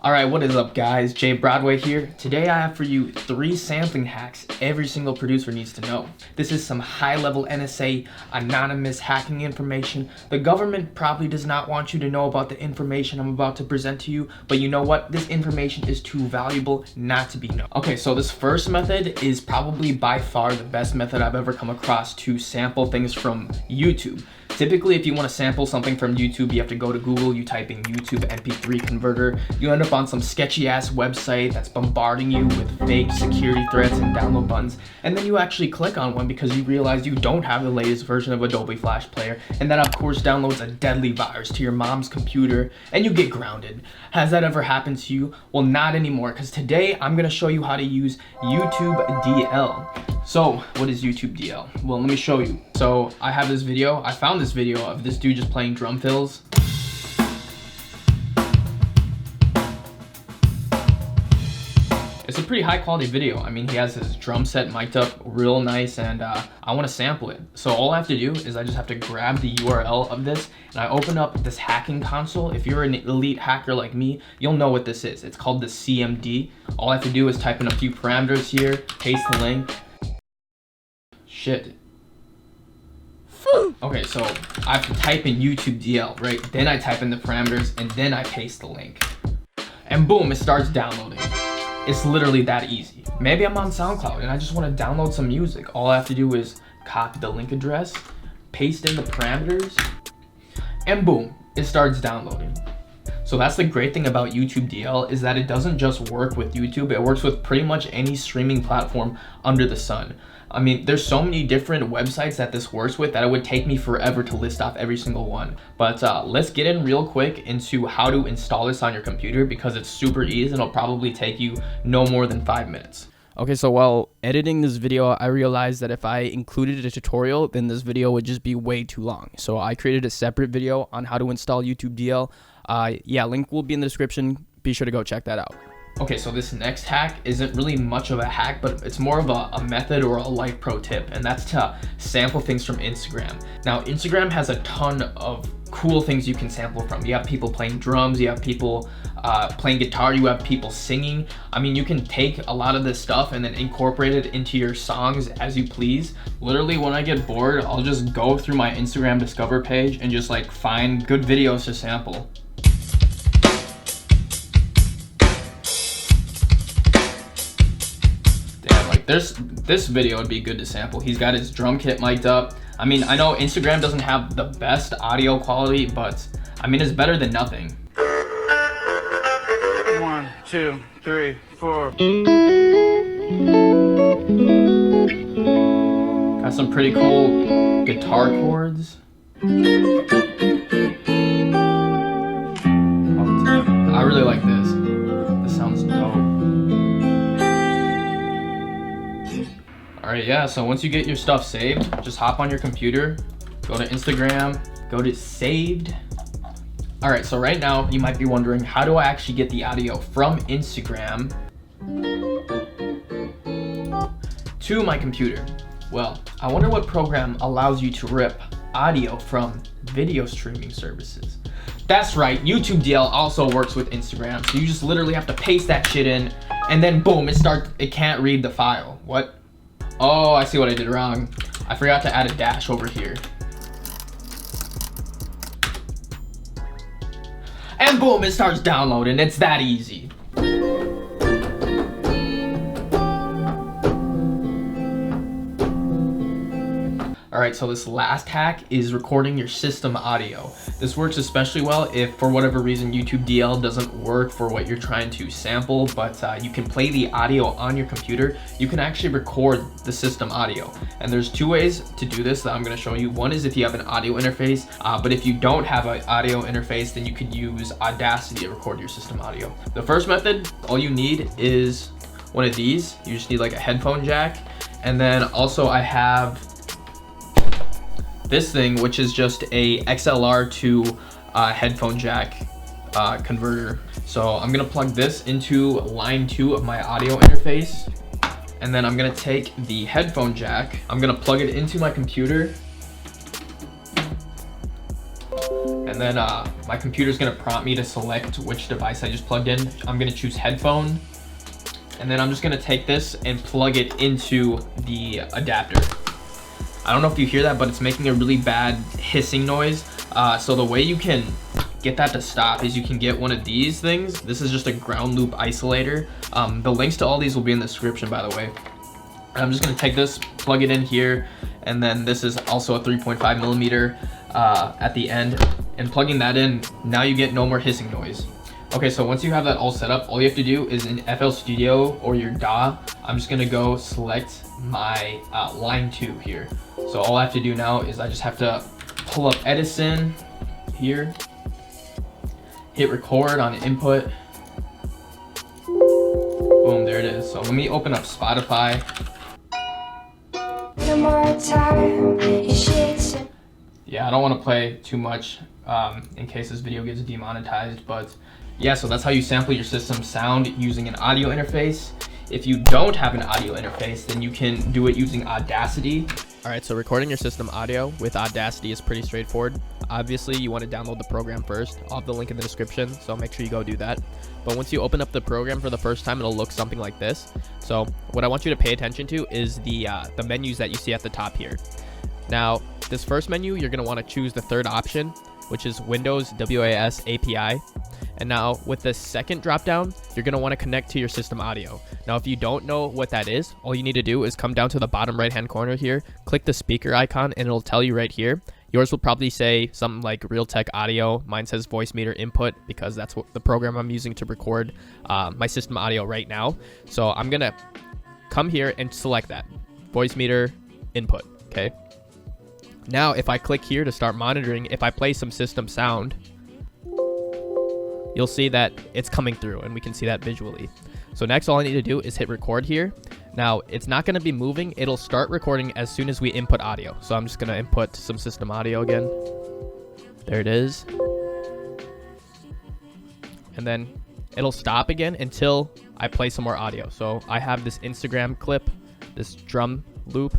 Alright, what is up guys? JBroadway here. Today I have for you 3 sampling hacks every single producer needs to know. This is some high-level NSA anonymous hacking information. The government probably does not want you to know about the information I'm about to present to you, but you know what? This information is too valuable not to be known. Okay, so this first method is probably by far the best method I've ever come across to sample things from YouTube. Typically, if you want to sample something from YouTube, you have to go to Google, you type in YouTube MP3 converter, you end up on some sketchy ass website that's bombarding you with fake security threats and download buttons, and then you actually click on one because you realize you don't have the latest version of Adobe Flash Player, and that of course downloads a deadly virus to your mom's computer, and you get grounded. Has that ever happened to you? Well, not anymore, because today I'm going to show you how to use YouTube DL. So, what is YouTube DL? Well, let me show you. So, I have this video. I found this video of this dude just playing drum fills. It's a pretty high quality video. I mean, he has his drum set mic'd up real nice, and I want to sample it. So all I have to do is I just have to grab the URL of this, and I open up this hacking console. If you're an elite hacker like me, you'll know what this is. It's called the CMD. All I have to do is type in a few parameters here, paste the link. Shit. Okay, so I have to type in YouTube DL, right? Then I type in the parameters, and then I paste the link. And boom, it starts downloading. It's literally that easy. Maybe I'm on SoundCloud and I just want to download some music. All I have to do is copy the link address, paste in the parameters, and boom, it starts downloading. So that's the great thing about YouTube DL, is that it doesn't just work with YouTube, it works with pretty much any streaming platform under the sun. I mean, there's so many different websites that this works with that it would take me forever to list off every single one. But let's get in real quick into how to install this on your computer, because it's super easy and it'll probably take you no more than 5 minutes. Okay, so while editing this video, I realized that if I included a tutorial, then this video would just be way too long. So I created a separate video on how to install YouTube DL. Yeah, link will be in the description. Be sure to go check that out. Okay, so this next hack isn't really much of a hack, but it's more of a method or a life pro tip, and that's to sample things from Instagram. Now, Instagram has a ton of cool things you can sample from. You have people playing drums, you have people playing guitar, you have people singing. I mean, you can take a lot of this stuff and then incorporate it into your songs as you please. Literally, when I get bored, I'll just go through my Instagram Discover page and just like find good videos to sample. This video would be good to sample. He's got his drum kit mic'd up. I mean, I know Instagram doesn't have the best audio quality, but I mean, it's better than nothing. 1, 2, 3, 4. Got some pretty cool guitar chords. I really like this. This sounds dope. Alright, yeah, so once you get your stuff saved, just hop on your computer, go to Instagram, go to saved. Alright, so right now you might be wondering, how do I actually get the audio from Instagram to my computer? Well, I wonder what program allows you to rip audio from video streaming services. That's right, YouTube DL also works with Instagram, so you just literally have to paste that shit in, and then boom, it can't read the file. What? Oh, I see what I did wrong. I forgot to add a dash over here. And boom, it starts downloading. It's that easy. Alright, so this last hack is recording your system audio. This works especially well if, for whatever reason, YouTube DL doesn't work for what you're trying to sample, but you can play the audio on your computer. You can actually record the system audio. And there's 2 ways to do this that I'm going to show you. One is if you have an audio interface, but if you don't have an audio interface, then you could use Audacity to record your system audio. The first method, all you need is one of these. You just need like a headphone jack. And then also I have this thing, which is just a XLR to headphone jack converter. So I'm gonna plug this into line 2 of my audio interface, and then I'm gonna take the headphone jack, I'm gonna plug it into my computer, and And then my computer's gonna prompt me to select which device I just plugged in. I'm gonna choose headphone. And then I'm just gonna take this and plug it into the adapter. I don't know if you hear that, but it's making a really bad hissing noise. So the way you can get that to stop is you can get one of these things. This is just a ground loop isolator. The links to all these will be in the description, by the way. I'm just gonna take this, plug it in here, and then this is also a 3.5 millimeter at the end. And plugging that in, now you get no more hissing noise. Okay, so once you have that all set up, all you have to do is in FL Studio or your DAW, I'm just gonna go select my line 2 here. So all I have to do now is I just have to pull up Edison here, hit record on input. Boom, there it is. So let me open up Spotify. Yeah, I don't want to play too much in case this video gets demonetized, but yeah, so that's how you sample your system sound using an audio interface. If you don't have an audio interface, then you can do it using Audacity. All right, so recording your system audio with Audacity is pretty straightforward. Obviously, you want to download the program first. I'll have the link in the description, so make sure you go do that. But once you open up the program for the first time, it'll look something like this. So what I want you to pay attention to is the menus that you see at the top here. Now, this first menu, you're going to want to choose the third option, which is Windows WAS API. And now with the second drop down, you're going to want to connect to your system audio. Now, if you don't know what that is, all you need to do is come down to the bottom right hand corner here, click the speaker icon, and it'll tell you right here. Yours will probably say something like Realtek Audio. Mine says Voice Meter Input because that's what the program I'm using to record my system audio right now. So I'm going to come here and select that Voice Meter Input. Okay. Now, if I click here to start monitoring, if I play some system sound, you'll see that it's coming through and we can see that visually. So next, all I need to do is hit record here. Now, it's not going to be moving. It'll start recording as soon as we input audio. So I'm just going to input some system audio again. There it is. And then it'll stop again until I play some more audio. So I have this Instagram clip, this drum loop.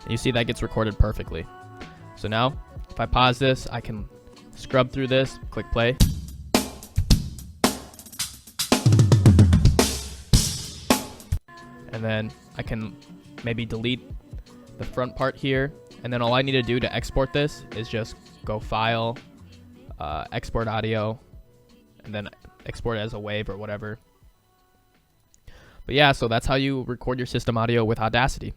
You see that gets recorded perfectly. So now, if I pause this, I can scrub through this, click play. And then I can maybe delete the front part here. And then all I need to do to export this is just go File, Export Audio, and then export it as a wave or whatever. But yeah, so that's how you record your system audio with Audacity.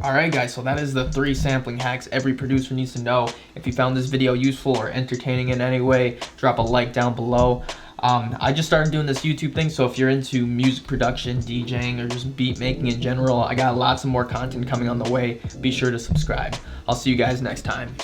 Alright guys, so that is the 3 sampling hacks every producer needs to know. If you found this video useful or entertaining in any way, drop a like down below. I just started doing this YouTube thing, so if you're into music production, DJing, or just beat making in general, I got lots of more content coming on the way. Be sure to subscribe. I'll see you guys next time.